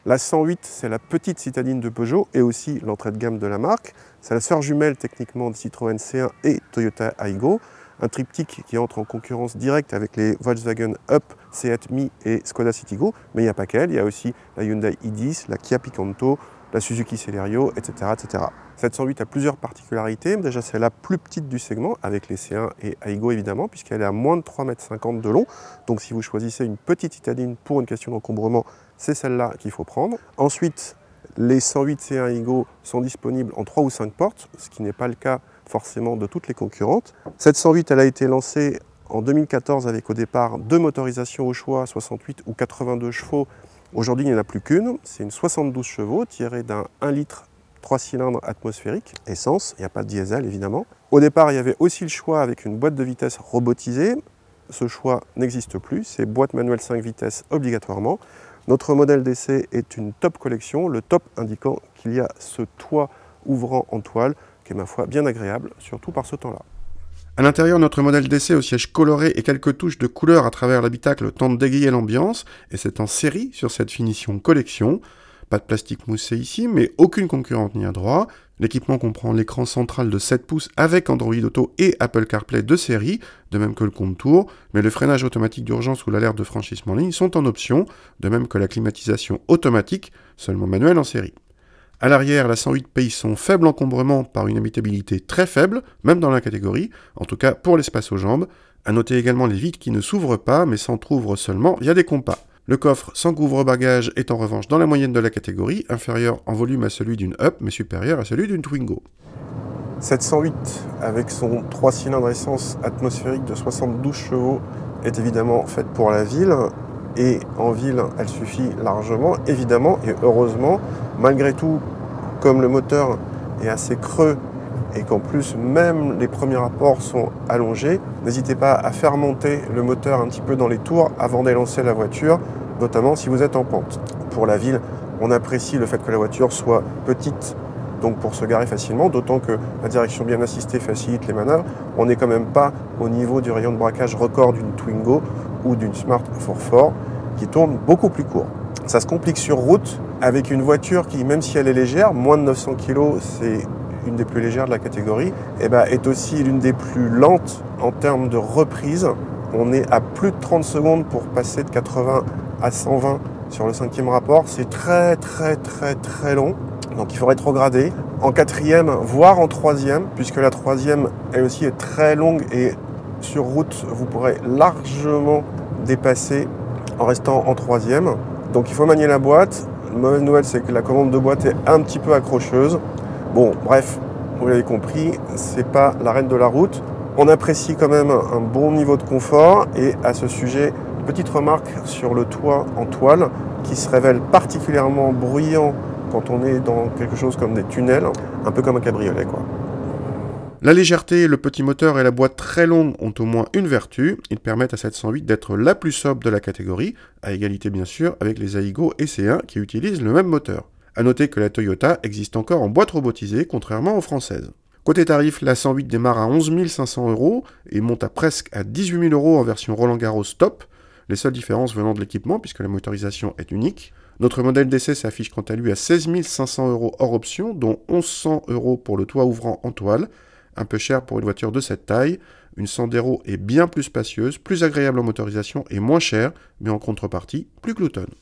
La 108, c'est la petite citadine de Peugeot et aussi l'entrée de gamme de la marque. C'est la sœur jumelle techniquement de Citroën C1 et Toyota Aygo. Un triptyque qui entre en concurrence directe avec les Volkswagen Up, Seat Mii et Skoda Citigo. Mais il n'y a pas qu'elle, il y a aussi la Hyundai i10, la Kia Picanto, la Suzuki Celerio, etc., etc. Cette 108 a plusieurs particularités. Déjà, c'est la plus petite du segment, avec les C1 et Aygo évidemment, puisqu'elle est à moins de 3,50 m de long. Donc si vous choisissez une petite citadine pour une question d'encombrement, c'est celle-là qu'il faut prendre. Ensuite, les 108 C1 Aygo sont disponibles en 3 ou 5 portes, ce qui n'est pas le cas forcément de toutes les concurrentes. Cette 108, elle a été lancée en 2014 avec au départ 2 motorisations au choix, 68 ou 82 chevaux. Aujourd'hui, il n'y en a plus qu'une. C'est une 72 chevaux tirée d'un 1 litre 3 cylindres atmosphériques, essence, il n'y a pas de diesel évidemment. Au départ, il y avait aussi le choix avec une boîte de vitesse robotisée. Ce choix n'existe plus, c'est boîte manuelle 5 vitesses obligatoirement. Notre modèle d'essai est une top collection, le top indiquant qu'il y a ce toit ouvrant en toile, qui est ma foi bien agréable, surtout par ce temps-là. À l'intérieur, notre modèle d'essai au siège coloré et quelques touches de couleur à travers l'habitacle tente d'égayer l'ambiance, et c'est en série sur cette finition collection. Pas de plastique moussé ici, mais aucune concurrente n'y a droit. L'équipement comprend l'écran central de 7 pouces avec Android Auto et Apple CarPlay de série, de même que le compte-tours, mais le freinage automatique d'urgence ou l'alerte de franchissement en ligne sont en option, de même que la climatisation automatique, seulement manuelle en série. À l'arrière, la 108 paye son faible encombrement par une habitabilité très faible, même dans la catégorie, en tout cas pour l'espace aux jambes. À noter également les vitres qui ne s'ouvrent pas, mais s'entr'ouvrent seulement via des compas. Le coffre sans couvre-bagages est en revanche dans la moyenne de la catégorie, inférieur en volume à celui d'une Up, mais supérieur à celui d'une Twingo. Cette 108, avec son 3 cylindres essence atmosphérique de 72 chevaux, est évidemment faite pour la ville. Et en ville, elle suffit largement, évidemment, et heureusement. Malgré tout, comme le moteur est assez creux et qu'en plus, même les premiers rapports sont allongés, n'hésitez pas à faire monter le moteur un petit peu dans les tours avant d'élancer la voiture, notamment si vous êtes en pente. Pour la ville, on apprécie le fait que la voiture soit petite, donc pour se garer facilement, d'autant que la direction bien assistée facilite les manœuvres. On n'est quand même pas au niveau du rayon de braquage record d'une Twingo ou d'une Smart 4 qui tourne beaucoup plus court. Ça se complique sur route avec une voiture qui, même si elle est légère, moins de 900 kg, c'est une des plus légères de la catégorie, est aussi l'une des plus lentes en termes de reprise. On est à plus de 30 secondes pour passer de 80 à 120 sur le 5e rapport. C'est très long, donc il faut rétrograder en 4e, voire en 3e, puisque la 3e, elle aussi est très longue et sur route, vous pourrez largement dépasser en restant en 3e. Donc il faut manier la boîte. La mauvaise nouvelle, c'est que la commande de boîte est un petit peu accrocheuse. Bon, bref, vous l'avez compris, c'est pas la reine de la route. On apprécie quand même un bon niveau de confort. Et à ce sujet, petite remarque sur le toit en toile qui se révèle particulièrement bruyant quand on est dans quelque chose comme des tunnels, un peu comme un cabriolet, quoi. La légèreté, le petit moteur et la boîte très longue ont au moins une vertu. Ils permettent à cette 108 d'être la plus sobre de la catégorie, à égalité bien sûr avec les Aygo et C1 qui utilisent le même moteur. A noter que la Toyota existe encore en boîte robotisée, contrairement aux françaises. Côté tarif, la 108 démarre à 11 500 € et monte à presque à 18 000 € en version Roland Garros Top, les seules différences venant de l'équipement puisque la motorisation est unique. Notre modèle d'essai s'affiche quant à lui à 16 500 € hors option, dont 1 100 € pour le toit ouvrant en toile, un peu cher pour une voiture de cette taille. Une Sandero est bien plus spacieuse, plus agréable en motorisation et moins chère, mais en contrepartie, plus gloutonne.